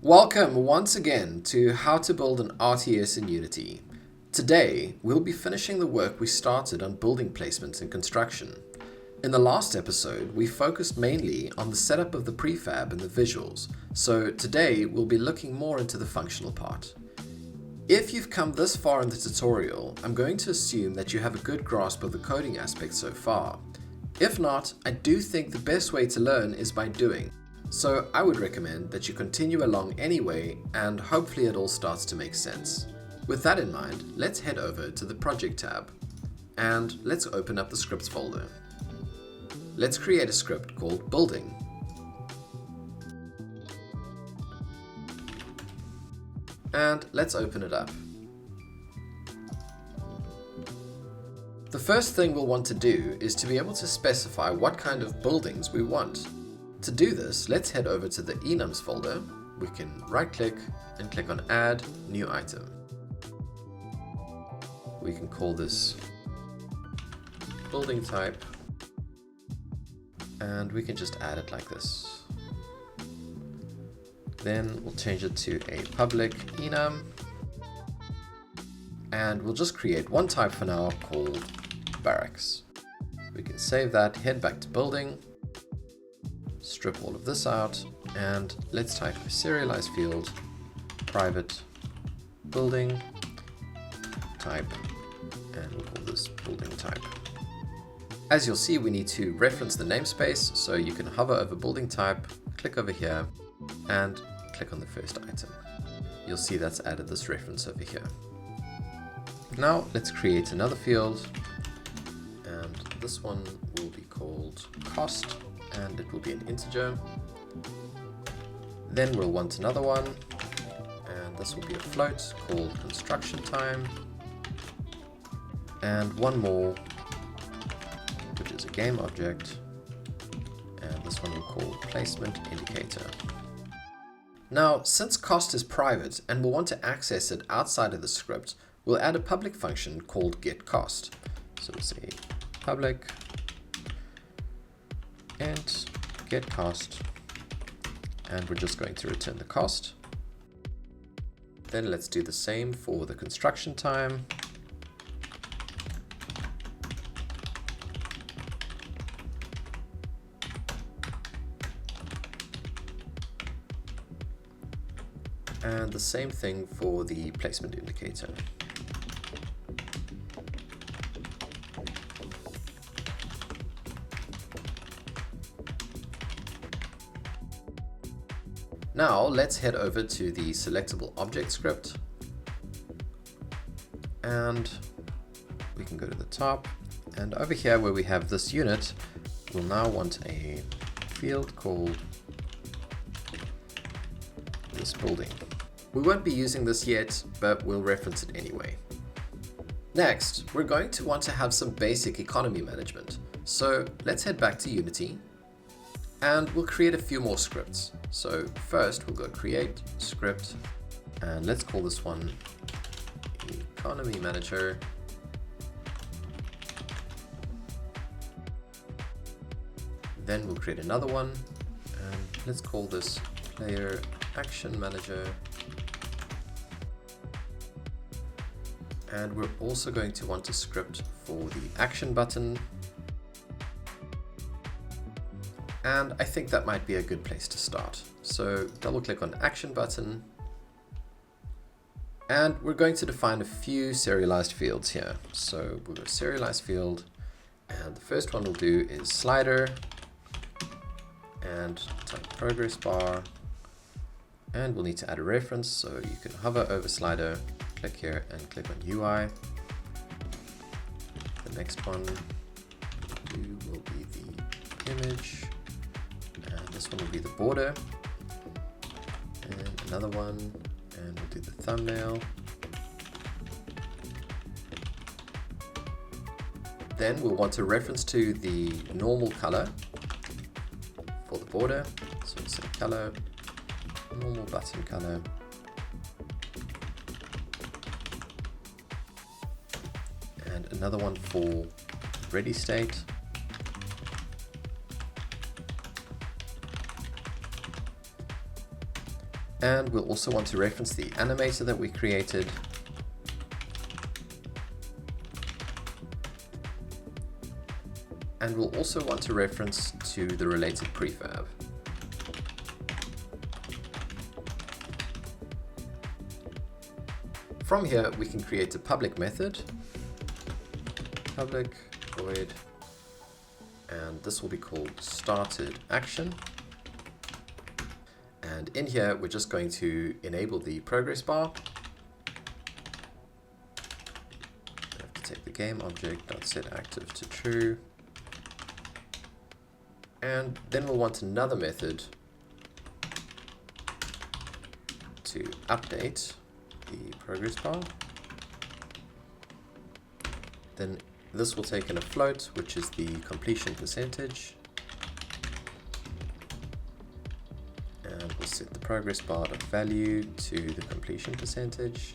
Welcome once again to How to Build an RTS in Unity. Today, we'll be finishing the work we started on building placements in construction. In the last episode, we focused mainly on the setup of the prefab and the visuals, so today we'll be looking more into the functional part. If you've come this far in the tutorial, I'm going to assume that you have a good grasp of the coding aspect so far. If not, I do think the best way to learn is by doing. So I would recommend that you continue along anyway, and hopefully it all starts to make sense. With that in mind, let's head over to the Project tab, and let's open up the Scripts folder. Let's create a script called Building. And let's open it up. The first thing we'll want to do is to be able to specify what kind of buildings we want. To do this, let's head over to the enums folder. We can right-click and click on Add New Item. We can call this Building Type, and we can just add it like this. Then we'll change it to a public enum, and we'll just create one type for now called Barracks. We can save that, head back to Building, strip all of this out, and let's type a serialized field, private building type, and we'll call this building type. As you'll see, we need to reference the namespace, so you can hover over building type, click over here, and click on the first item. You'll see that's added this reference over here. Now let's create another field, and this one will be called cost, and it will be an integer. Then we'll want another one, and this will be a float called construction time, and one more, which is a game object, and this one we'll call placement indicator. Now, since cost is private and we'll want to access it outside of the script, we'll add a public function called getCost. So we'll say public int getCost, and we're just going to return the cost. Then let's do the same for the construction time. And the same thing for the placement indicator. Now let's head over to the selectable object script, and we can go to the top, and over here where we have this unit, we'll now want a field called this building. We won't be using this yet, but we'll reference it anyway. Next, we're going to want to have some basic economy management. So let's head back to Unity, and we'll create a few more scripts. So first we'll go create script, and let's call this one EconomyManager. Then we'll create another one, and let's call this PlayerActionManager. And we're also going to want a script for the action button. And I think that might be a good place to start. So double click on action button. And we're going to define a few serialized fields here. So we'll go serialized field, and the first one we'll do is slider, and type progress bar, and we'll need to add a reference, so you can hover over slider, click here and click on UI. The next one we'll do will be the image, and this one will be the border, and another one, and we'll do the thumbnail. Then we'll want a reference to the normal color for the border, so we'll say color, normal button color, and another one for ready state. And we'll also want to reference the animator that we created. And we'll also want to reference to the related prefab. From here, we can create a public method, public void, and this will be called started action. And in here, we're just going to enable the progress bar. I have to take the game object.setActive to true. And then we'll want another method to update the progress bar. Then this will take in a float, which is the completion percentage. And we'll set the progress bar value to the completion percentage.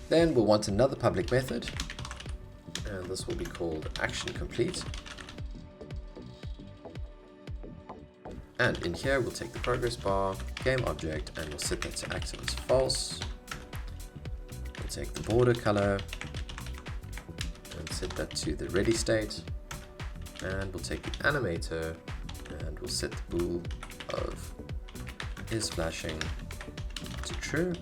Then we'll want another public method, and this will be called ActionComplete. And in here, we'll take the progress bar, game object, and we'll set that to active as false. We'll take the border color and set that to the ready state. And we'll take the animator and we'll set the bool of isFlashing to true.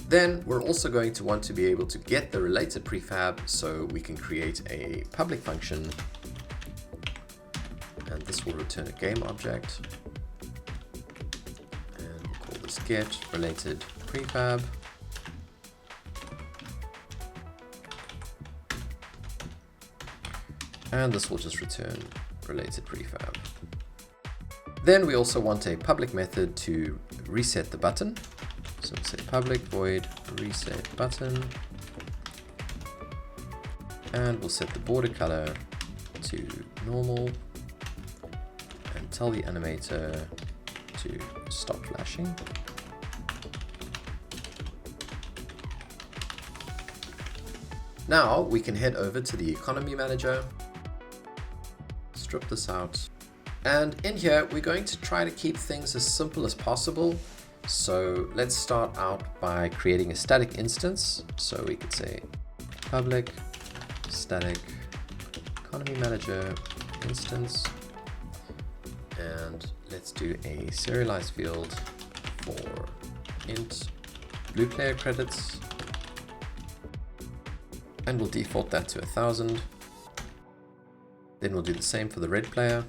Then we're also going to want to be able to get the related prefab, so we can create a public function. And this will return a game object, and we'll call this get related prefab. And this will just return related prefab. Then we also want a public method to reset the button. So we'll say public void reset button, and we'll set the border color to normal. Tell the animator to stop flashing. Now we can head over to the EconomyManager, strip this out, and in here we're going to try to keep things as simple as possible. So let's start out by creating a static instance. So we could say public static EconomyManager instance. And let's do a serialized field for int blue player credits, and we'll default that to 1000. Then we'll do the same for the red player.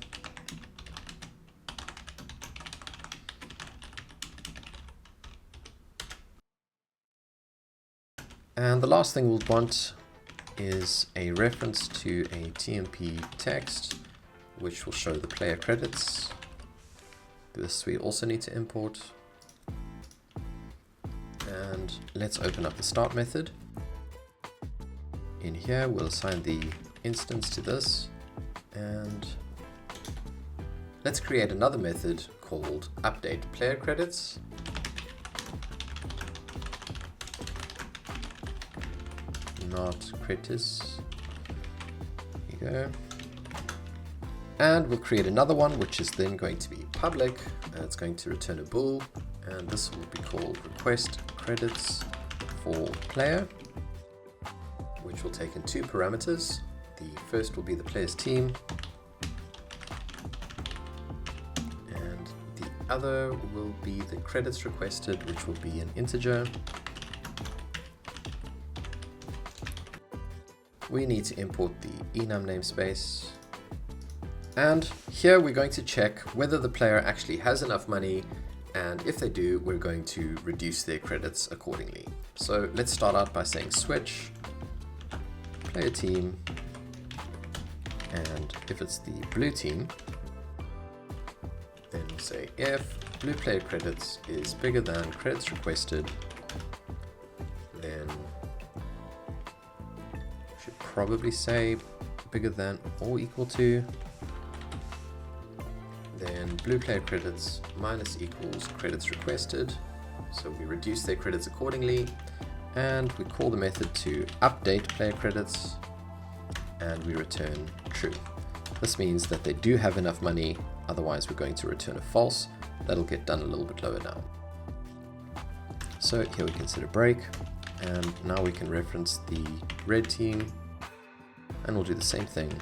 And the last thing we'll want is a reference to a TMP text, which will show the player credits. This we also need to import. And let's open up the start method. In here, we'll assign the instance to this. And let's create another method called update player credits. Not credits. Here you go. And we'll create another one, which is then going to be public, and it's going to return a bool, and this will be called request credits for player, which will take in two parameters. The first will be the player's team, and the other will be the credits requested, which will be an integer. We need to import the enum namespace. And here we're going to check whether the player actually has enough money, and if they do, we're going to reduce their credits accordingly. So let's start out by saying switch player team, and if it's the blue team, then we'll say if blue player credits is bigger than credits requested, then should probably say bigger than or equal to. Then blue player credits minus equals credits requested. So we reduce their credits accordingly, and we call the method to update player credits, and we return true. This means that they do have enough money, otherwise we're going to return a false, that'll get done a little bit lower now. So here we can set a break, and now we can reference the red team, and we'll do the same thing.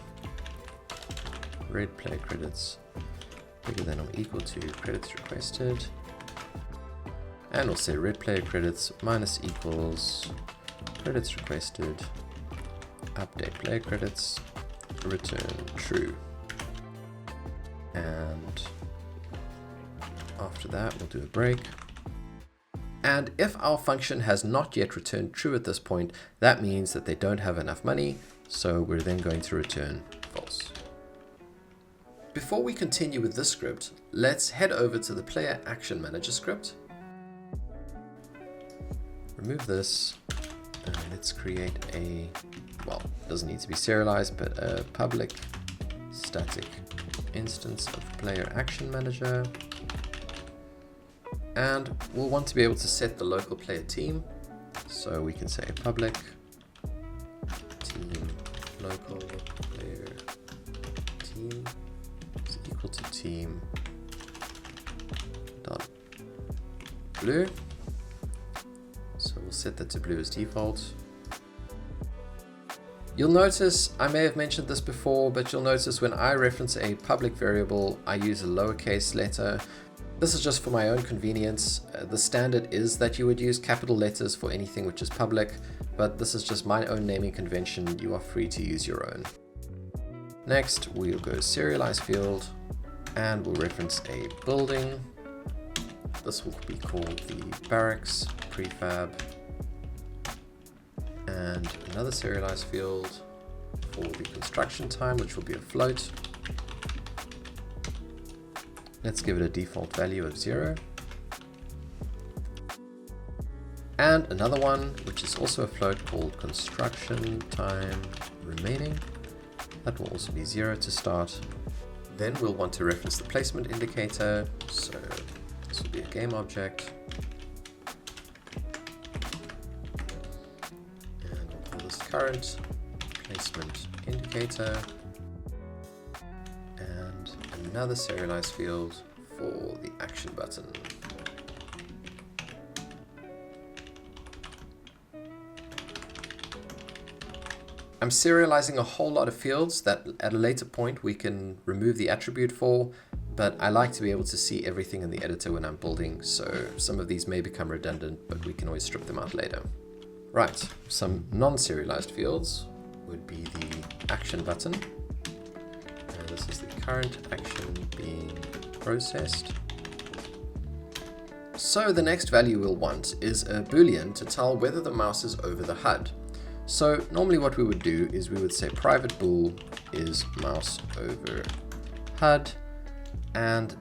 Red player credits bigger than or equal to credits requested. And we'll say red player credits minus equals credits requested, update player credits, return true. And after that, we'll do a break. And if our function has not yet returned true at this point, that means that they don't have enough money, so we're then going to return false. Before we continue with this script, let's head over to the PlayerActionManager script. Remove this, and let's create a, well, it doesn't need to be serialized, but a public static instance of PlayerActionManager. And we'll want to be able to set the local player team. So we can say public team local player team is equal to team dot blue. So we'll set that to blue as default. You'll notice, I may have mentioned this before, but you'll notice when I reference a public variable, I use a lowercase letter. This is just for my own convenience. The standard is that you would use capital letters for anything which is public, but this is just my own naming convention. You are free to use your own. Next, we'll go serialize field, and we'll reference a building. This will be called the barracks prefab, and another serialized field for the construction time, which will be a float. Let's give it a default value of 0. And another one, which is also a float, called construction time remaining. That will also be 0 to start. Then we'll want to reference the placement indicator. So this will be a game object. And we'll call this current placement indicator. And another serialized field for the action button. I'm serializing a whole lot of fields that at a later point we can remove the attribute for, but I like to be able to see everything in the editor when I'm building, so some of these may become redundant, but we can always strip them out later. Right, some non-serialized fields would be the action button. And this is the current action being processed. So the next value we'll want is a boolean to tell whether the mouse is over the HUD. So normally what we would do is we would say private bool is mouse over HUD, and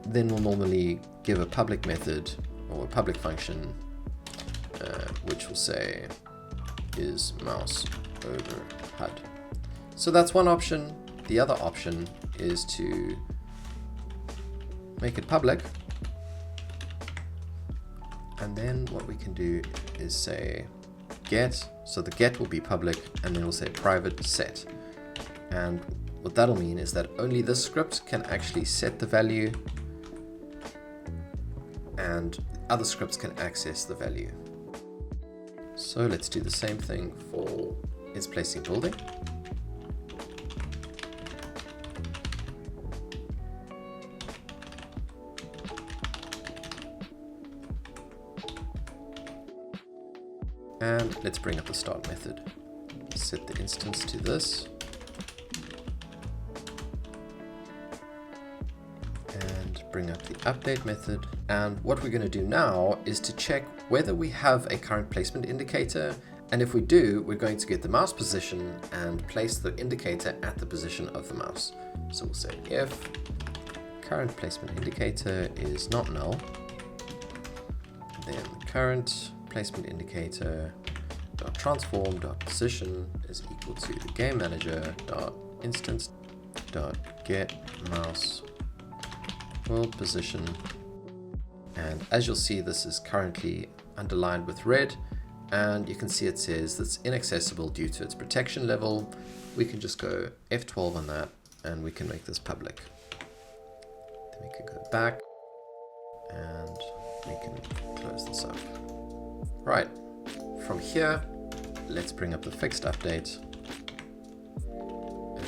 then we'll normally give a public method or a public function which will say is mouse over HUD. So that's one option. The other option is to make it public, and then what we can do is say get, so the get will be public, and then we'll say private set. And what that'll mean is that only this script can actually set the value, and other scripts can access the value. So let's do the same thing for is placing building. And let's bring up the start method. Set the instance to this. And bring up the update method. And what we're going to do now is to check whether we have a current placement indicator. And if we do, we're going to get the mouse position and place the indicator at the position of the mouse. So we'll say if current placement indicator is not null, then current placement indicator dot transform dot position is equal to the GameManager dot instance dot get mouse world position. And as you'll see, this is currently underlined with red, and you can see it says that's inaccessible due to its protection level. We can just go F12 on that, and we can make this public. Then we can go back and we can close this up. Right, from here, let's bring up the fixed update.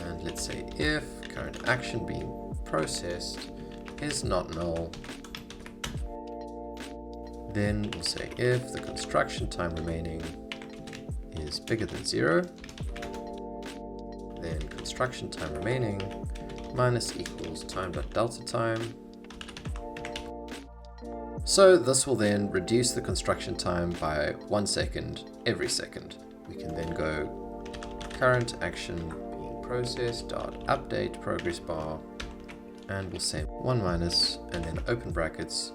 And let's say if current action being processed is not null, then we'll say if the construction time remaining is bigger than 0, then construction time remaining minus equals time.delta time. So this will then reduce the construction time by 1 second every second. We can then go current action being processed dot update progress bar, and we'll say 1 minus and then open brackets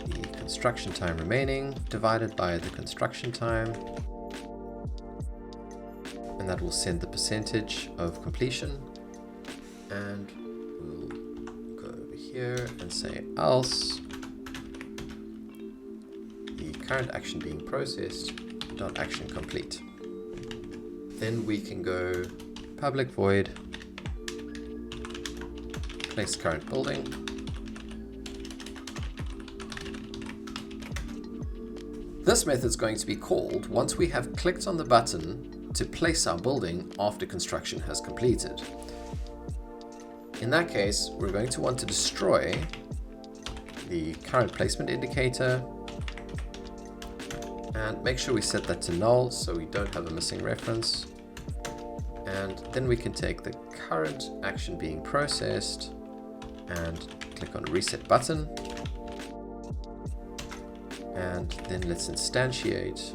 the construction time remaining divided by the construction time, and that will send the percentage of completion. And we'll go over here and say else the current action being processed dot action complete. Then we can go public void place current building. This method is going to be called once we have clicked on the button to place our building after construction has completed. In that case, we're going to want to destroy the current placement indicator and make sure we set that to null so we don't have a missing reference. And then we can take the current action being processed and click on reset button. And then let's instantiate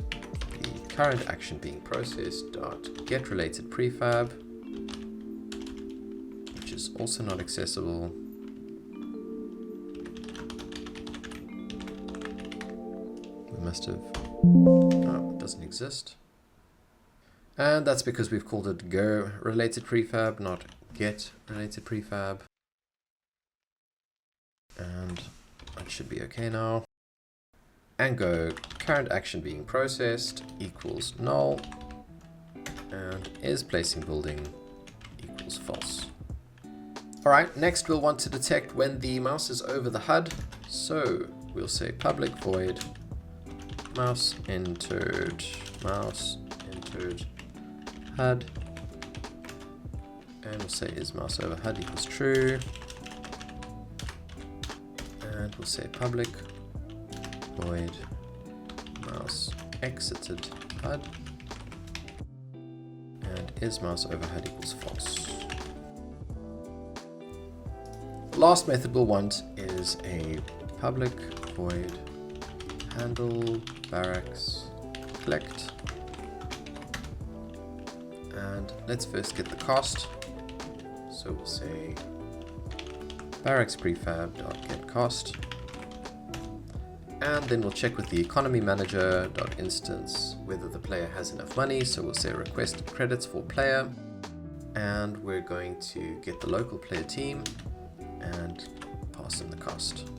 the current action being processed dot get related prefab, which is also not accessible. We must have, oh, it doesn't exist. And that's because we've called it go related prefab, not get related prefab. And that should be okay now. And go current action being processed equals null, and is placing building equals false. All right, next we'll want to detect when the mouse is over the HUD. So we'll say public void mouse entered HUD, and we'll say is mouse over HUD equals true, and we'll say public void mouse exited HUD, and is mouse over HUD equals false. Last method we'll want is a public void handle barracks collect, and let's first get the cost. So we'll say barracks prefab dot get cost. And then we'll check with the EconomyManager.instance whether the player has enough money. So we'll say request credits for player, and we're going to get the local player team and pass in the cost.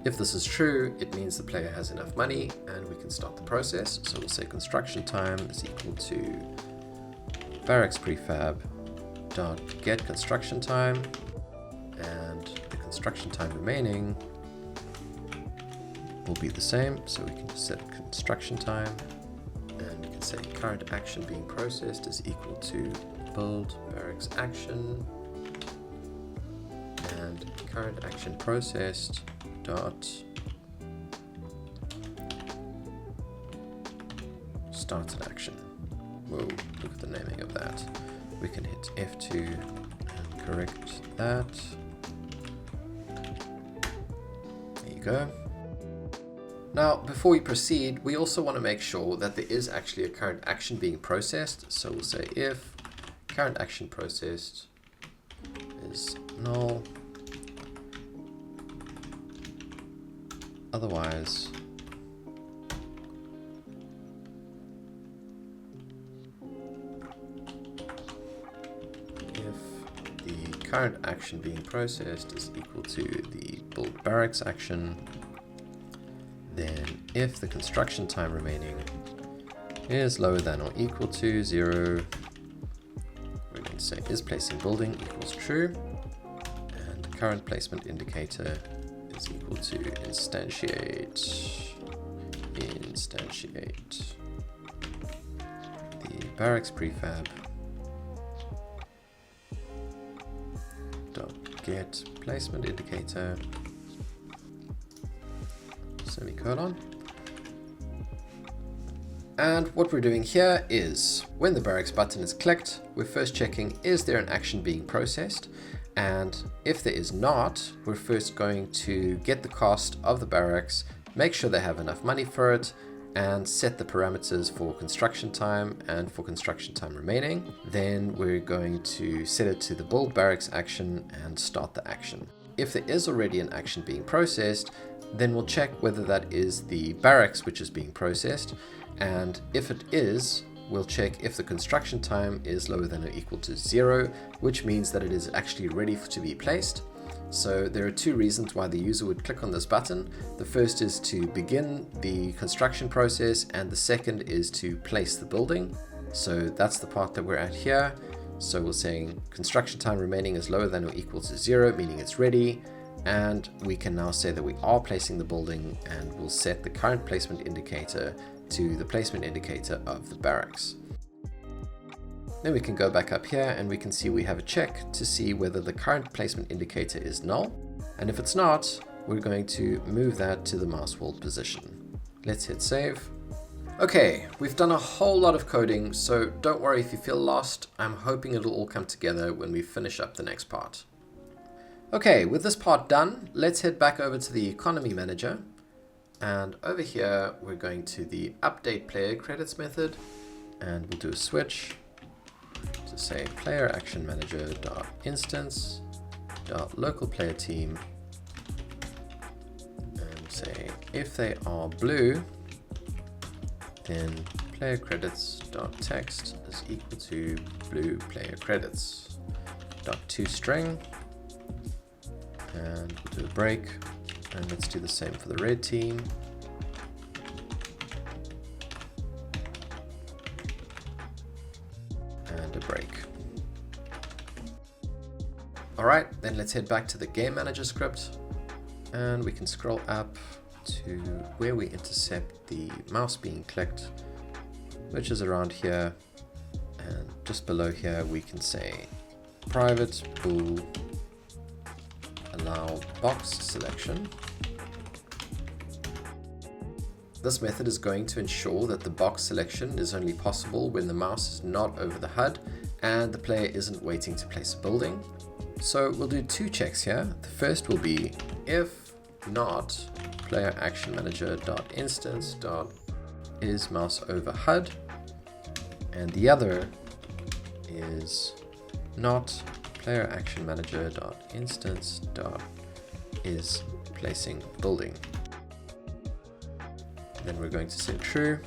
If this is true, it means the player has enough money and we can start the process. So we'll say construction time is equal to barracks prefab dot get construction time, and the construction time remaining will be the same, so we can just set construction time, and we can say current action being processed is equal to build barracks action, and current action processed dot started action. Whoa, look at the naming of that. We can hit F2 and correct that. There you go. Now, before we proceed, we also want to make sure that there is actually a current action being processed. So we'll say if current action processed is null, otherwise if the current action being processed is equal to the build barracks action, then if the construction time remaining is lower than or equal to 0, we're going to say is placing building equals true, and current placement indicator is equal to instantiate the barracks prefab dot get placement indicator semicolon. And what we're doing here is when the barracks button is clicked, we're first checking, is there an action being processed? And if there is not, we're first going to get the cost of the barracks, make sure they have enough money for it, and set the parameters for construction time and for construction time remaining. Then we're going to set it to the build barracks action and start the action. If there is already an action being processed, then we'll check whether that is the barracks which is being processed. And if it is, we'll check if the construction time is lower than or equal to 0, which means that it is actually ready to be placed. So there are two reasons why the user would click on this button. The first is to begin the construction process, and the second is to place the building. So that's the part that we're at here. So we're saying construction time remaining is lower than or equal to 0, meaning it's ready. And we can now say that we are placing the building, and we'll set the current placement indicator to the placement indicator of the barracks. Then we can go back up here and we can see we have a check to see whether the current placement indicator is null. And if it's not, we're going to move that to the mouse wheel position. Let's hit save. Okay, we've done a whole lot of coding, so don't worry if you feel lost. I'm hoping it'll all come together when we finish up the next part. Okay, with this part done, let's head back over to the EconomyManager. And over here, we're going to the update player credits method, and we'll do a switch to say PlayerActionManager.instance.localPlayerTeam, and say if they are blue, then playerCredits.text is equal to blue playerCredits.toString, and we'll do a break. And let's do the same for the red team. And a break. All right, then let's head back to the GameManager script, and we can scroll up to where we intercept the mouse being clicked, which is around here. And just below here, we can say private bool allow box selection. This method is going to ensure that the box selection is only possible when the mouse is not over the HUD and the player isn't waiting to place a building. So we'll do two checks here. The first will be if not PlayerActionManager.instance.is mouse over HUD, and the other is not PlayerActionManager.instance.is placing building. Then we're going to say true.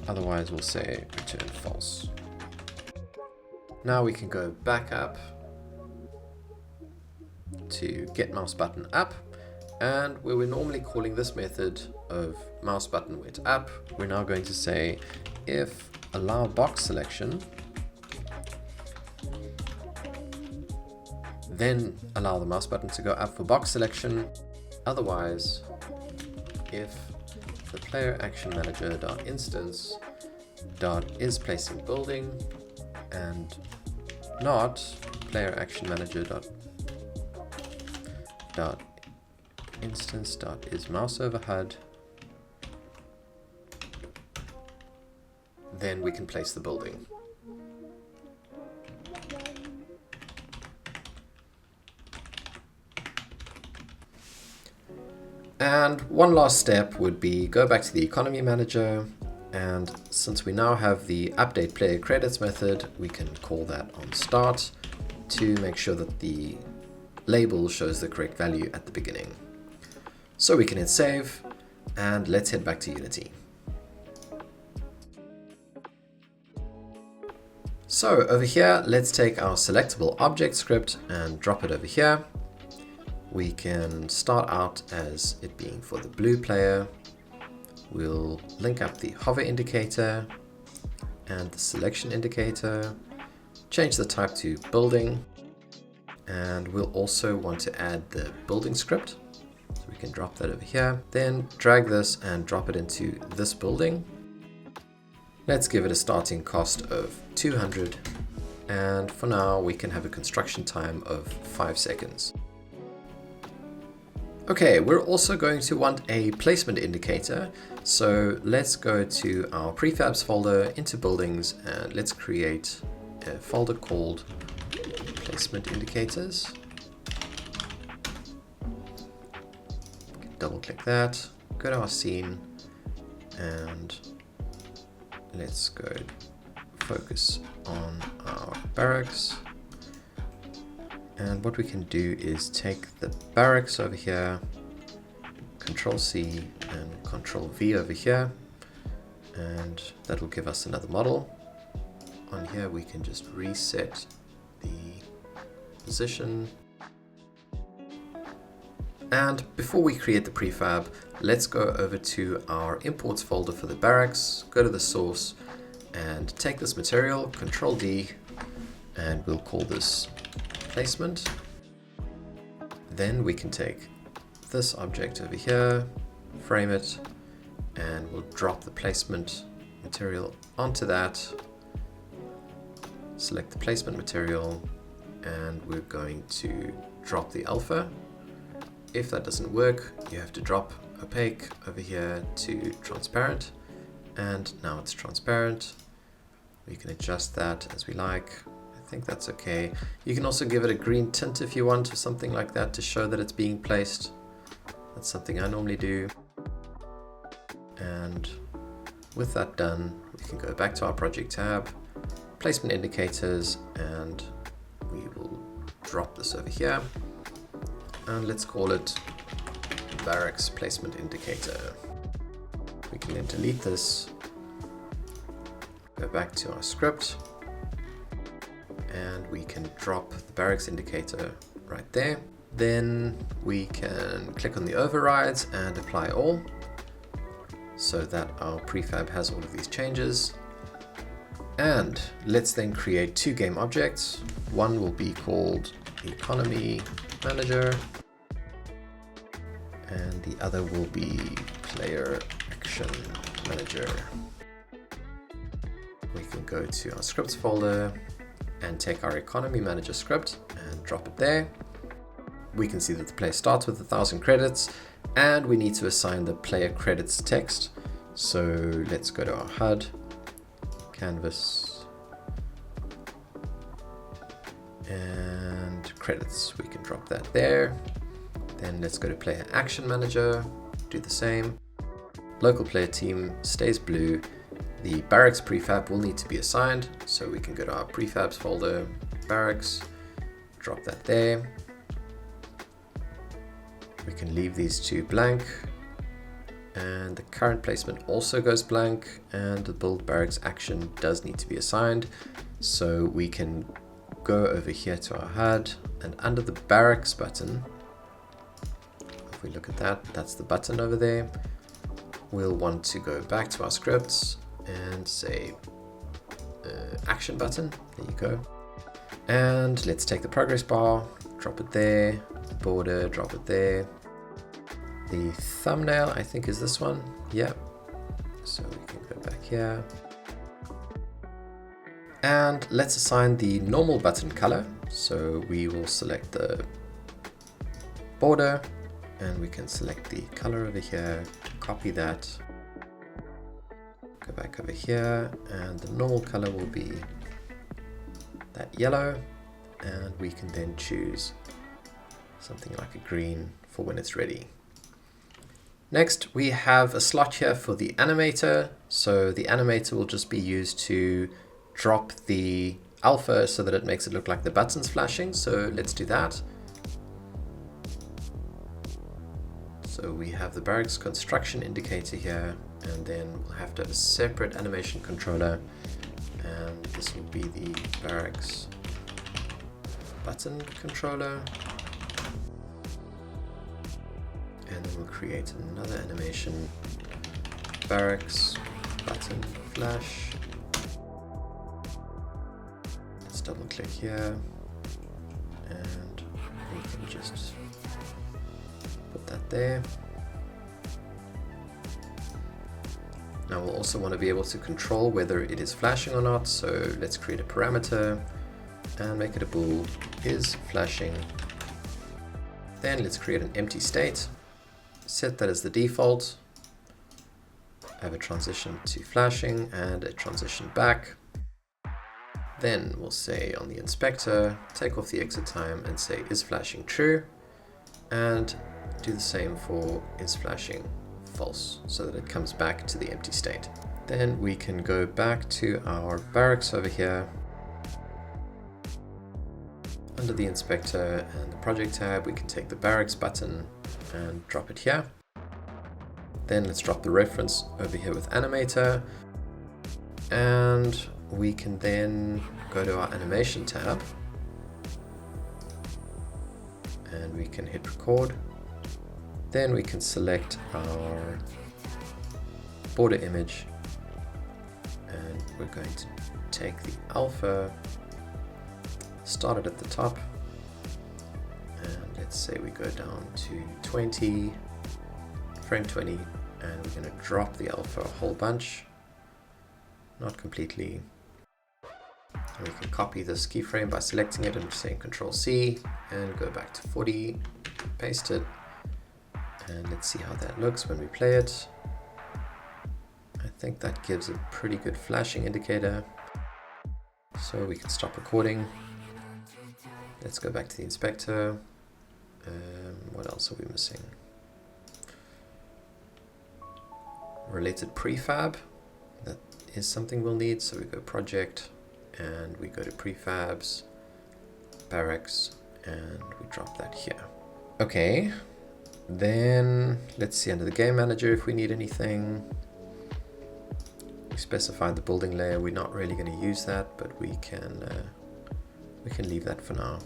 Otherwise, we'll say return false. Now we can go back up to get mouse button up, and where we're normally calling this method of mouse button went up, we're now going to say if allow box selection, then allow the mouse button to go up for box selection. Otherwise, if the PlayerActionManager.instance.is placing building and not PlayerActionManager.instance.is mouse over HUD, then we can place the building. And one last step would be go back to the EconomyManager, and since we now have the update player credits method, we can call that on start to make sure that the label shows the correct value at the beginning. So we can hit save, and let's head back to Unity. So over here, let's take our selectable object script and drop it over here. We can start out as it being for the blue player. We'll link up the hover indicator and the selection indicator, change the type to building, And we'll also want to add the building script. So we can drop that over here. Then drag this and drop it into this building. Let's give it a starting cost of 200. And for now, we can have a construction time of 5 seconds. Okay, we're also going to want a placement indicator. So let's go to our prefabs folder, into buildings, and let's create a folder called placement indicators. Double click that, go to our scene, and let's go focus on our barracks. And what we can do is take the barracks over here, Control C and Control V over here, and that will give us another model. On here we can just reset the position. And before we create the prefab, let's go over to our imports folder for the barracks, go to the source and take this material, Control D, and we'll call this placement. Then we can take this object over here, frame it, and we'll drop the placement material onto that. Select the placement material, and we're going to drop the alpha. If that doesn't work, you have to drop opaque over here to transparent, and now it's transparent. We can adjust that as we like. I think that's okay. You can also give it a green tint if you want, or something like that, to show that it's being placed. That's something I normally do. And with that done, we can go back to our project tab, placement indicators, and we will drop this over here. And let's call it barracks placement indicator. We can then delete this, go back to our script, and we can drop the barracks indicator right there. Then we can click on the overrides and apply all, so that our prefab has all of these changes. And let's then create two game objects. One will be called EconomyManager, and the other will be PlayerActionManager. We can go to our scripts folder and take our EconomyManager script and drop it there. We can see that the player starts with 1,000 credits, and we need to assign the player credits text. So let's go to our HUD, canvas, and credits. We can drop that there. Then let's go to PlayerActionManager, do the same. Local player team stays blue. The barracks prefab will need to be assigned, so we can go to our prefabs folder, barracks, drop that there. We can leave these two blank, and the current placement also goes blank, and the build barracks action does need to be assigned. So we can go over here to our HUD, and under the barracks button, if we look at that, that's the button over there. We'll want to go back to our scripts and say ActionButton, there you go. And let's take the progress bar, drop it there, border, drop it there. The thumbnail, I think, is this one. Yep. So we can go back here. And let's assign the normal button color. So we will select the border, and we can select the color over here to copy that. Go back over here, and the normal color will be that yellow, and we can then choose something like a green for when it's ready. Next, we have a slot here for the animator. So the animator will just be used to drop the alpha so that it makes it look like the button's flashing. So let's do that. So we have the barracks construction indicator here, and then we'll have to have a separate animation controller, and this will be the barracks button controller. And then we'll create another animation, barracks button flash. Let's double click here, and we can just put that there. Now we'll also want to be able to control whether it is flashing or not, so let's create a parameter and make it a bool is flashing. Then let's create an empty state, set that as the default, have a transition to flashing and a transition back. Then we'll say on the inspector, take off the exit time and say is flashing true, and do the same for is flashing false, so that it comes back to the empty state. Then we can go back to our barracks over here. Under the inspector and the project tab, we can take the barracks button and drop it here. Then let's drop the reference over here with animator, and we can then go to our animation tab and we can hit record. Then we can select our border image, and we're going to take the alpha, start it at the top, and let's say we go down to 20, frame 20, and we're going to drop the alpha a whole bunch, not completely. And we can copy this keyframe by selecting it and saying Control C and go back to 40, paste it, and let's see how that looks when we play it. I think that gives a pretty good flashing indicator. So we can stop recording. Let's go back to the inspector. What else are we missing? Related prefab. That is something we'll need. So we go project and we go to prefabs, barracks, and we drop that here. Okay. Then let's see under the GameManager if we need anything. We specified the building layer. We're not really going to use that, but we can leave that for now.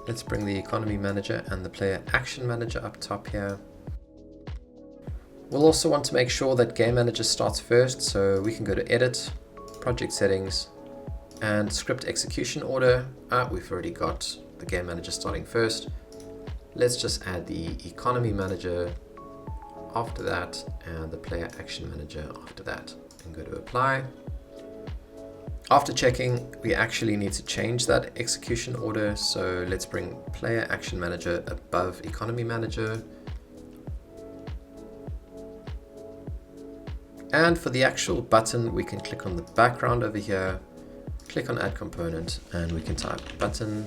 Let's bring the EconomyManager and the PlayerActionManager up top here. We'll also want to make sure that GameManager starts first, so we can go to Edit, Project Settings, and Script Execution Order. We've already got the GameManager starting first. Let's just add the EconomyManager after that and the PlayerActionManager after that, and go to Apply. After checking, we actually need to change that execution order, so let's bring PlayerActionManager above EconomyManager. And for the actual button, we can click on the background over here, click on Add Component, and we can type button.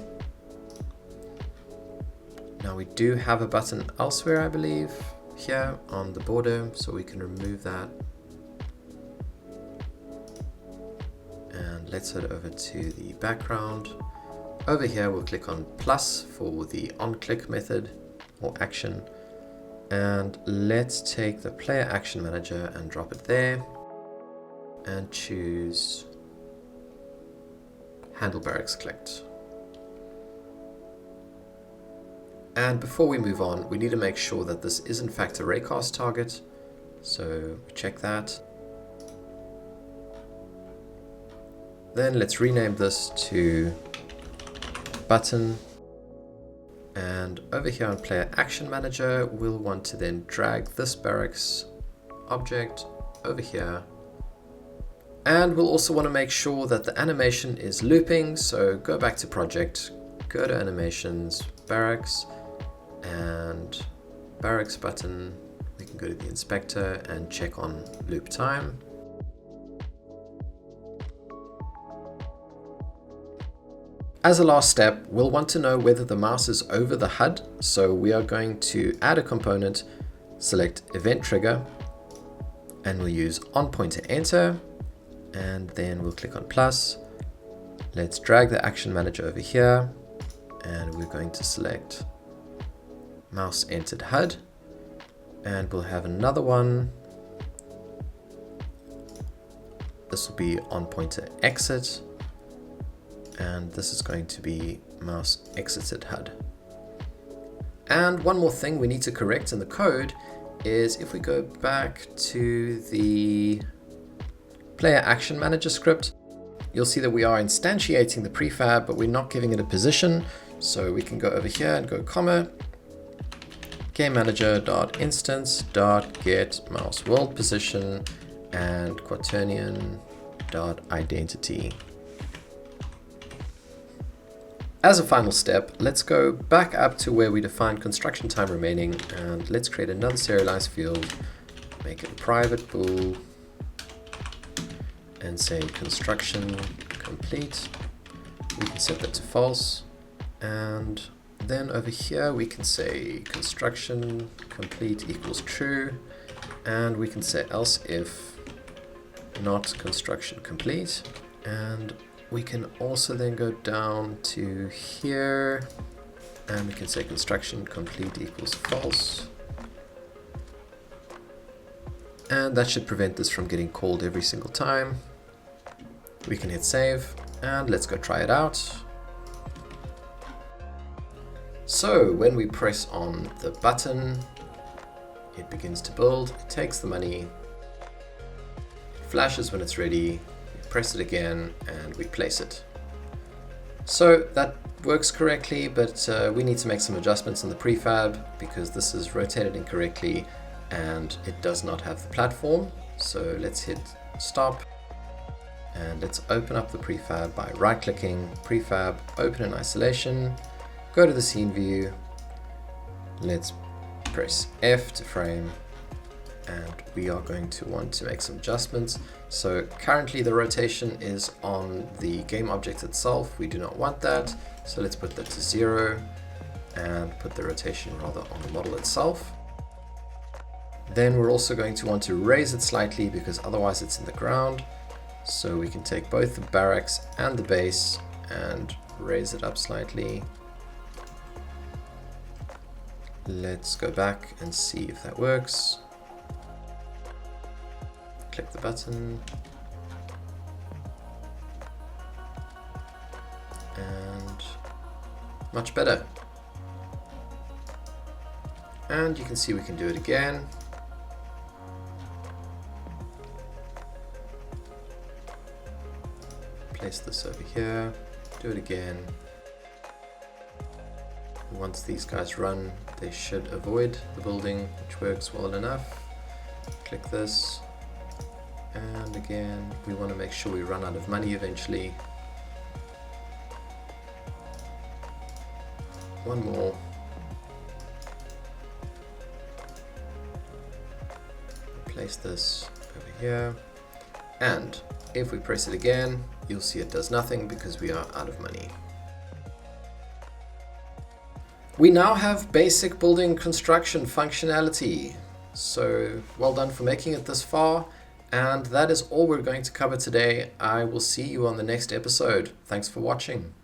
Now we do have a button elsewhere, I believe, here on the border, so we can remove that. And let's head over to the background. Over here, we'll click on plus for the on-click method or action. And let's take the PlayerActionManager and drop it there and choose Handle Barracks clicked. And before we move on, we need to make sure that this is in fact a raycast target. So check that. Then let's rename this to button. And over here on PlayerActionManager, we'll want to then drag this barracks object over here. And we'll also want to make sure that the animation is looping. So go back to project, go to animations, barracks, and barracks button. We can go to the inspector and check on loop time. As a last step, we'll want to know whether the mouse is over the HUD. So we are going to add a component, select event trigger, and we'll use on pointer enter, and then we'll click on plus. Let's drag the action manager over here, and we're going to select mouse entered HUD, and we'll have another one. This will be on pointer exit, and this is going to be mouse exited HUD. And one more thing we need to correct in the code is if we go back to the PlayerActionManager script, you'll see that we are instantiating the prefab, but we're not giving it a position. So we can go over here and go comma, GameManager.instance.get mouse world position and quaternion.identity. As a final step, let's go back up to where we define construction time remaining, and let's create another serialized field, make it a private bool, and say construction complete. We can set that to false, and then over here we can say construction complete equals true, and we can say else if not construction complete, and we can also then go down to here and we can say construction complete equals false. And that should prevent this from getting called every single time. We can hit save and let's go try it out. So when we press on the button, it begins to build, it takes the money, it flashes when it's ready, press it again and we place it. So that works correctly, but we need to make some adjustments in the prefab because this is rotated incorrectly and it does not have the platform. So let's hit stop and let's open up the prefab by right clicking, prefab, open in isolation, go to the scene view, let's press F to frame, and we are going to want to make some adjustments. So currently the rotation is on the game object itself. We do not want that. So let's put that to 0 and put the rotation rather on the model itself. Then we're also going to want to raise it slightly because otherwise it's in the ground. So we can take both the barracks and the base and raise it up slightly. Let's go back and see if that works. Click the button and much better. And you can see we can do it again. Place this over here, do it again. Once these guys run, they should avoid the building, which works well enough. Click this. And again, we want to make sure we run out of money eventually. One more. Place this over here. And if we press it again, you'll see it does nothing because we are out of money. We now have basic building construction functionality. So well done for making it this far. And that is all we're going to cover today. I will see you on the next episode. Thanks for watching.